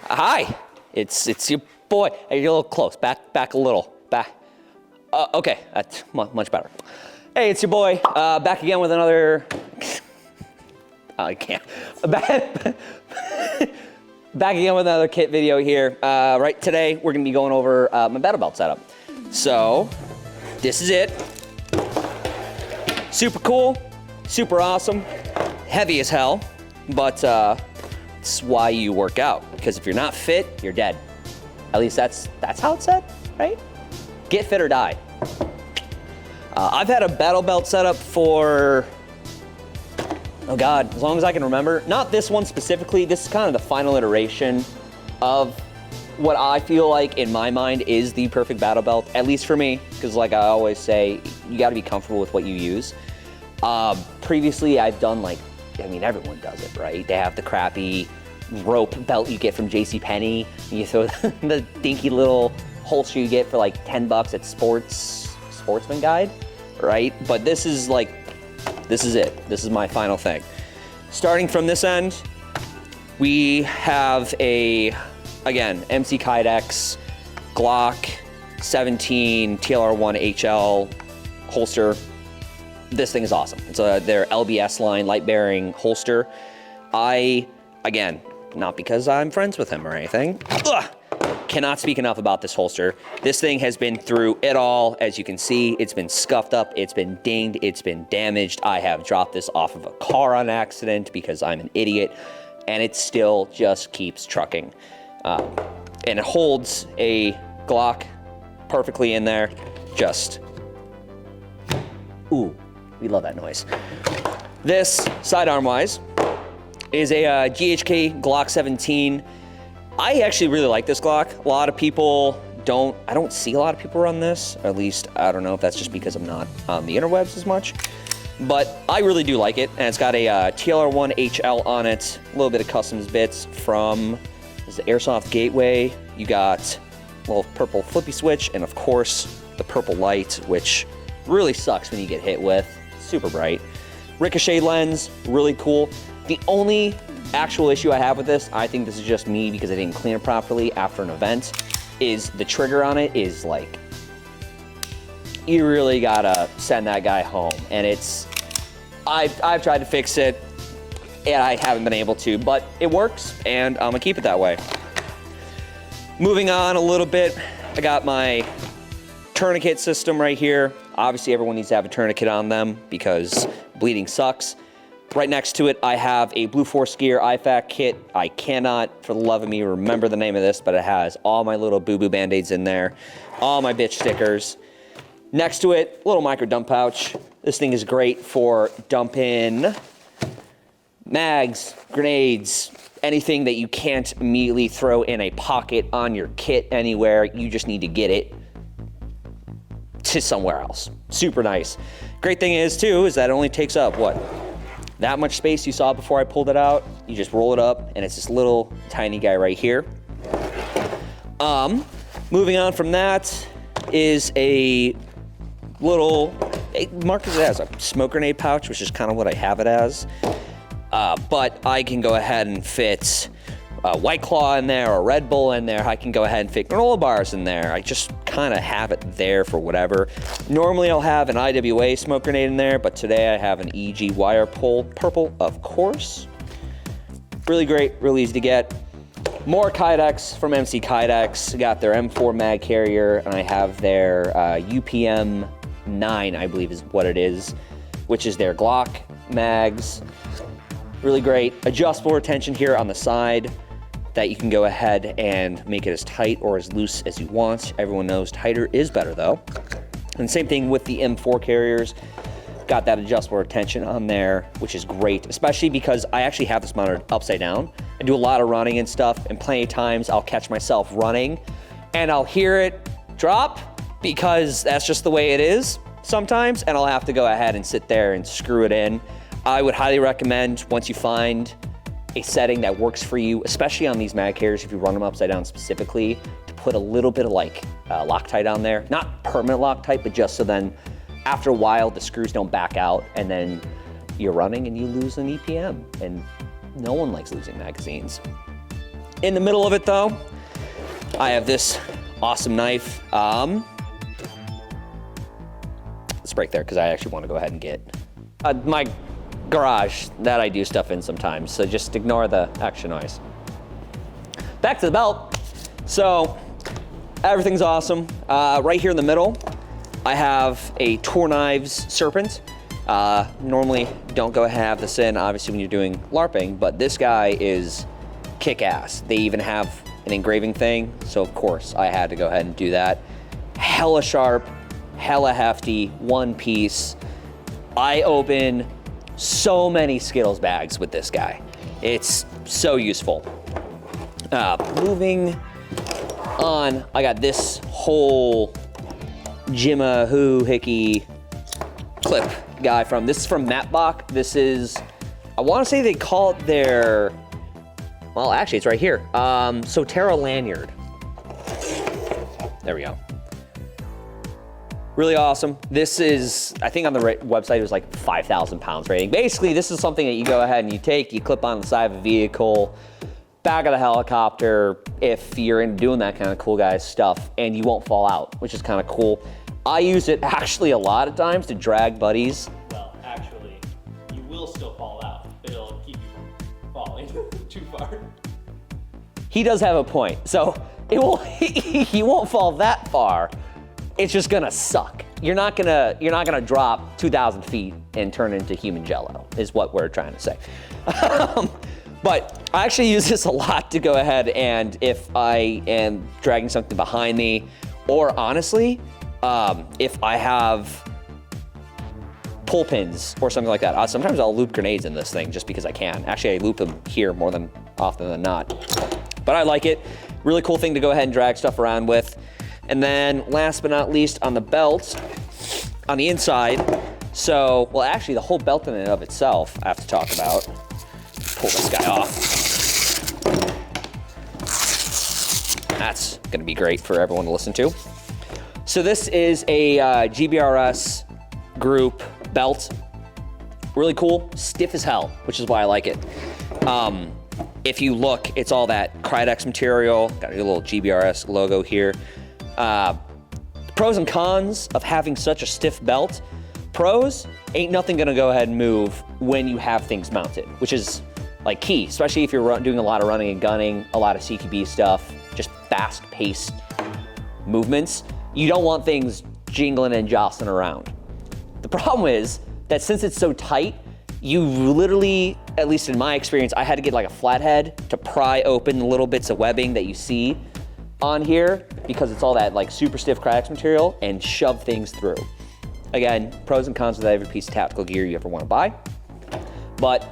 Hi, it's your boy. Hey, you're a little close. Back a little. Back. Okay, that's much better. Hey, it's your boy. Back again with another. I can't. Back again with another kit video here. Right today, we're gonna be going over my battle belt setup. So, this is it. Super cool, super awesome, heavy as hell, but it's why you work out. Because if you're not fit, you're dead. At least that's how it's said, right? Get fit or die. I've had a battle belt setup for, oh God, as long as I can remember. Not this one specifically. This is kind of the final iteration of what I feel like in my mind is the perfect battle belt, at least for me, because like I always say, you gotta be comfortable with what you use. Previously I've done like, I mean, everyone does it, right? They have the crappy rope belt you get from JCPenney. You throw the dinky little holster you get for like 10 bucks at Sportsman Guide, right? But this is like, this is it. This is my final thing. Starting from this end, we have again, MC Kydex Glock 17 TLR1 HL holster. This thing is awesome. It's their LBS line, light bearing holster. Again, not because I'm friends with him or anything, cannot speak enough about this holster. This thing has been through it all. As you can see, it's been scuffed up, it's been dinged, it's been damaged. I have dropped this off of a car on accident because I'm an idiot, and it still just keeps trucking. And it holds a Glock perfectly in there. Just, ooh, we love that noise. This, sidearm-wise, is a GHK Glock 17. I actually really like this Glock. A lot of people I don't see a lot of people run this. Or at least, I don't know if that's just because I'm not on the interwebs as much. But I really do like it. And it's got a TLR1 HL on it. A little bit of customs bits from the Airsoft Gateway. You got a little purple flippy switch. And of course, the purple light, which really sucks when you get hit with. Super bright. Ricochet lens, really cool. The only actual issue I have with this, I think this is just me because I didn't clean it properly after an event, is the trigger on it is like, you really gotta send that guy home. And I've tried to fix it and I haven't been able to, but it works and I'm gonna keep it that way. Moving on a little bit, I got my tourniquet system right here. Obviously everyone needs to have a tourniquet on them because bleeding sucks. Right next to it, I have a Blue Force Gear IFAK kit. I cannot, for the love of me, remember the name of this, but it has all my little boo-boo Band-Aids in there, all my bitch stickers. Next to it, little micro dump pouch. This thing is great for dumping mags, grenades, anything that you can't immediately throw in a pocket on your kit anywhere. You just need to get it to somewhere else. Super nice. Great thing is, too, is that it only takes up, what? That much space you saw before I pulled it out. You just roll it up and it's this little tiny guy right here. Moving on from that is a little, it markets it as a smoke grenade pouch, which is kind of what I have it as. But I can go ahead and fit a White Claw in there or a Red Bull in there. I can go ahead and fit granola bars in there. I just kind of have it there for whatever. Normally I'll have an IWA smoke grenade in there, but today I have an EG wire pull, purple, of course. Really great, really easy to get. More Kydex from MC Kydex. Got their M4 mag carrier, and I have their UPM 9, I believe is what it is, which is their Glock mags. Really great. Adjustable retention here on the side that you can go ahead and make it as tight or as loose as you want. Everyone knows tighter is better though. And same thing with the M4 carriers. Got that adjustable retention on there, which is great, especially because I actually have this mounted upside down. I do a lot of running and stuff, and plenty of times I'll catch myself running and I'll hear it drop because that's just the way it is sometimes, and I'll have to go ahead and sit there and screw it in. I would highly recommend, once you find a setting that works for you, especially on these mag carriers, if you run them upside down specifically, to put a little bit of like Loctite on there. Not permanent Loctite, but just so then after a while the screws don't back out and then you're running and you lose an EPM. And no one likes losing magazines. In the middle of it though, I have this awesome knife. Let's break there because I actually want to go ahead and get my garage that I do stuff in sometimes. So just ignore the extra noise. Back to the belt. So everything's awesome. Right here in the middle, I have a Toor Knives Serpent. Normally don't go ahead and have this in, obviously, when you're doing LARPing, but this guy is kick-ass. They even have an engraving thing, so of course I had to go ahead and do that. Hella sharp, hella hefty, one piece. I open so many Skittles bags with this guy. It's so useful. Moving on, I got this whole hickey clip guy this is from Mapbach. This is, I want to say they call it their, well, actually it's right here. Sotera lanyard. There we go. Really awesome. This is, I think on the website it was like 5,000 pounds rating. Basically, this is something that you go ahead and you clip on the side of a vehicle, back of the helicopter, if you're into doing that kind of cool guy stuff, and you won't fall out, which is kind of cool. I use it actually a lot of times to drag buddies. Well, actually, you will still fall out, but it'll keep you from falling too far. He does have a point. So it will, he won't fall that far. It's just gonna suck. You're not gonna drop 2,000 feet and turn into human jello, is what we're trying to say. But I actually use this a lot to go ahead and if I am dragging something behind me, or honestly, if I have pull pins or something like that. Sometimes I'll loop grenades in this thing just because I can. Actually, I loop them here more than often than not. But I like it. Really cool thing to go ahead and drag stuff around with. And then last but not least, on the belt, on the inside, so, well, actually the whole belt in and of itself I have to talk about. Pull this guy off. That's gonna be great for everyone to listen to. So this is a GBRS group belt. Really cool, stiff as hell, which is why I like it. If you look, it's all that Krydex material, got a little GBRS logo here. Pros and cons of having such a stiff belt. Pros, ain't nothing gonna go ahead and move when you have things mounted, which is like key, especially if you're doing a lot of running and gunning, a lot of CQB stuff, just fast-paced movements. You don't want things jingling and jostling around. The problem is that since it's so tight, you literally, at least in my experience, I had to get like a flathead to pry open the little bits of webbing that you see on here because it's all that like super stiff Krydex material and shove things through. Again, pros and cons with every piece of tactical gear you ever want to buy. But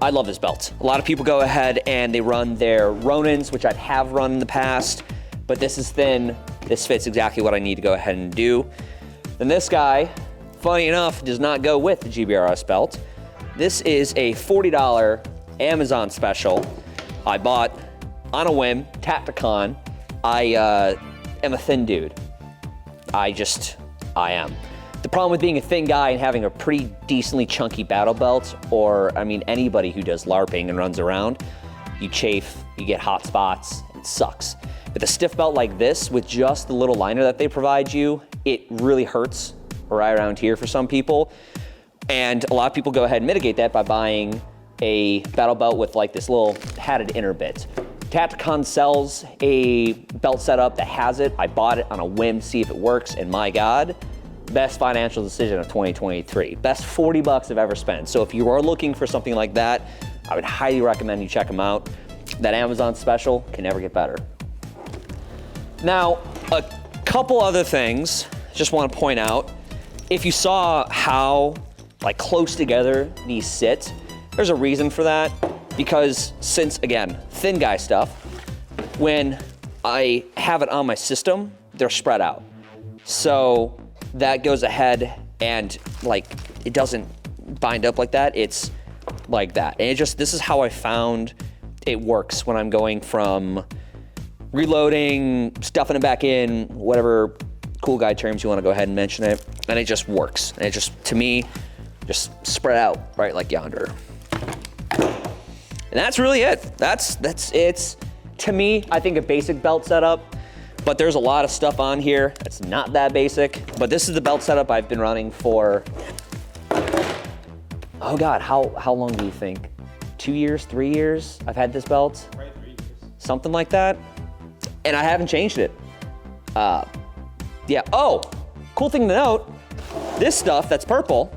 I love this belt. A lot of people go ahead and they run their Ronins, which I have run in the past, but this is thin. This fits exactly what I need to go ahead and do. Then this guy, funny enough, does not go with the GBRS belt. This is a $40 Amazon special I bought on a whim, Tacticon. I am a thin dude. I am. The problem with being a thin guy and having a pretty decently chunky battle belt, or I mean anybody who does LARPing and runs around, you chafe, you get hot spots, it sucks. With a stiff belt like this, with just the little liner that they provide you, it really hurts right around here for some people. And a lot of people go ahead and mitigate that by buying a battle belt with like this little padded inner bit. Tacticon sells a belt setup that has it. I bought it on a whim to see if it works, and my God, best financial decision of 2023. Best 40 bucks I've ever spent. So if you are looking for something like that, I would highly recommend you check them out. That Amazon special can never get better. Now, a couple other things, just want to point out. If you saw how like close together these sit, there's a reason for that. Because since, again, thin guy stuff, when I have it on my system, they're spread out. So that goes ahead and like, it doesn't bind up like that, it's like that. And this is how I found it works when I'm going from reloading, stuffing it back in, whatever cool guy terms you want to go ahead and mention it, and it just works. And it just, to me, just spread out right like yonder. And that's really it. That's to me, I think a basic belt setup, but there's a lot of stuff on here that's not that basic. But this is the belt setup I've been running for, oh God, how long do you think? 2 years, 3 years? I've had this belt? Right, 3 years. Something like that. And I haven't changed it. Yeah, oh, cool thing to note, this stuff that's purple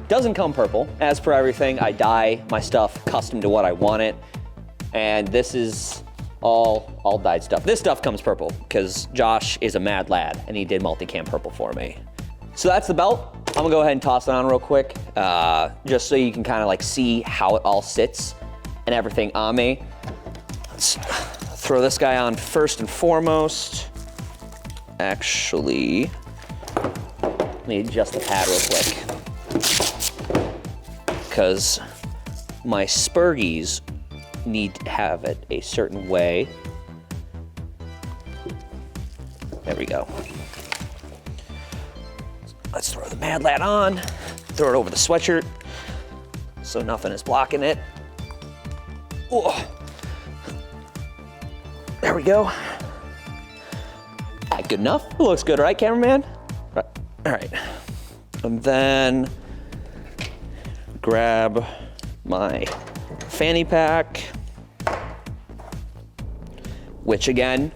doesn't come purple. As per everything, I dye my stuff custom to what I want it. And this is all dyed stuff. This stuff comes purple because Josh is a mad lad and he did multicam purple for me. So that's the belt. I'm gonna go ahead and toss it on real quick, just so you can kind of like see how it all sits and everything on me. Let's throw this guy on first and foremost. Actually, let me adjust the pad real quick because my spurgies need to have it a certain way. There we go. Let's throw the Mad Lad on, throw it over the sweatshirt so nothing is blocking it. Oh. There we go. Good enough? It looks good, right, cameraman? Right. All right. And then grab my fanny pack, which again,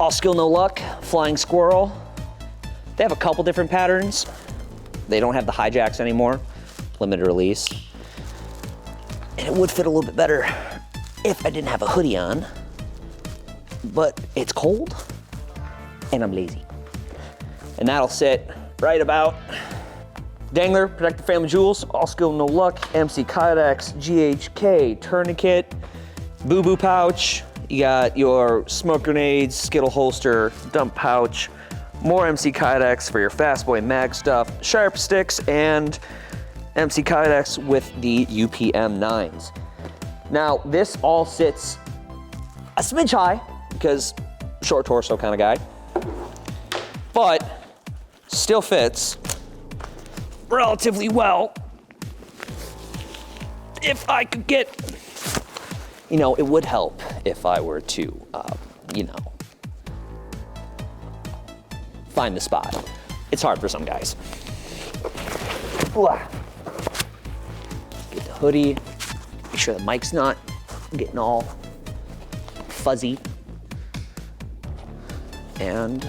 all skill, no luck, Flying Squirrel. They have a couple different patterns. They don't have the hijacks anymore, limited release. And it would fit a little bit better if I didn't have a hoodie on, but it's cold and I'm lazy. And that'll sit right about. Dangler, protect the family jewels, all skill, no luck, MC Kydex, GHK, tourniquet, boo-boo pouch. You got your smoke grenades, Skittle holster, dump pouch, more MC Kydex for your Fast Boy mag stuff, sharp sticks, and MC Kydex with the UPM 9s. Now, this all sits a smidge high because short torso kind of guy, but still fits relatively well. If I could get, you know, it would help if I were to, you know, find the spot. It's hard for some guys. Get the hoodie, make sure the mic's not getting all fuzzy. And,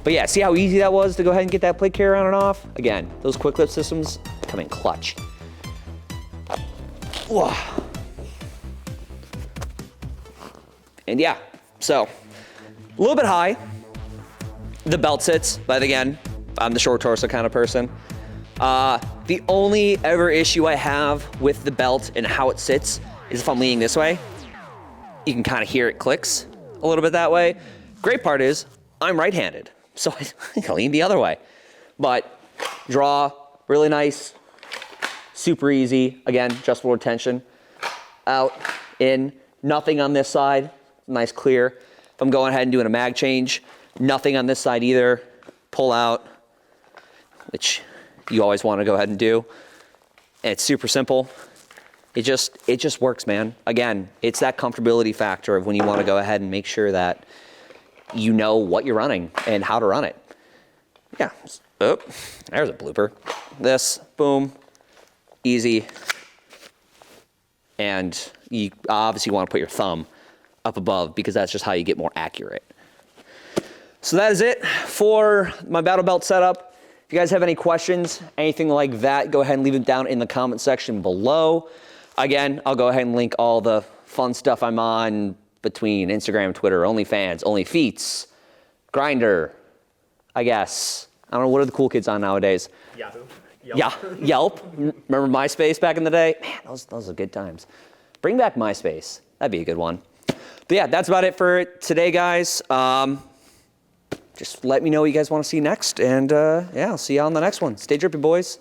but yeah, see how easy that was to go ahead and get that plate carrier on and off? Again, those quick clip systems come in clutch. And yeah, so a little bit high. The belt sits, but again, I'm the short torso kind of person. The only ever issue I have with the belt and how it sits is if I'm leaning this way, you can kind of hear it clicks a little bit that way. Great part is I'm right-handed, so I can lean the other way. But draw, really nice, super easy. Again, adjustable retention. Out, in, nothing on this side, nice clear. If I'm going ahead and doing a mag change, nothing on this side either. Pull out, which you always want to go ahead and do. And it's super simple. It just works, man. Again, it's that comfortability factor of when you want to go ahead and make sure that you know what you're running and how to run it. Yeah, oh, there's a blooper. This, boom, easy. And you obviously want to put your thumb up above because that's just how you get more accurate. So that is it for my battle belt setup. If you guys have any questions, anything like that, go ahead and leave it down in the comment section below. Again, I'll go ahead and link all the fun stuff I'm on between Instagram, Twitter, OnlyFans, OnlyFeets, Grindr, I guess. I don't know, what are the cool kids on nowadays? Yahoo. Yeah, Yelp. Remember MySpace back in the day? Man, those are good times. Bring back MySpace. That'd be a good one. But yeah, that's about it for today, guys. Just let me know what you guys want to see next. And yeah, I'll see you on the next one. Stay drippy, boys.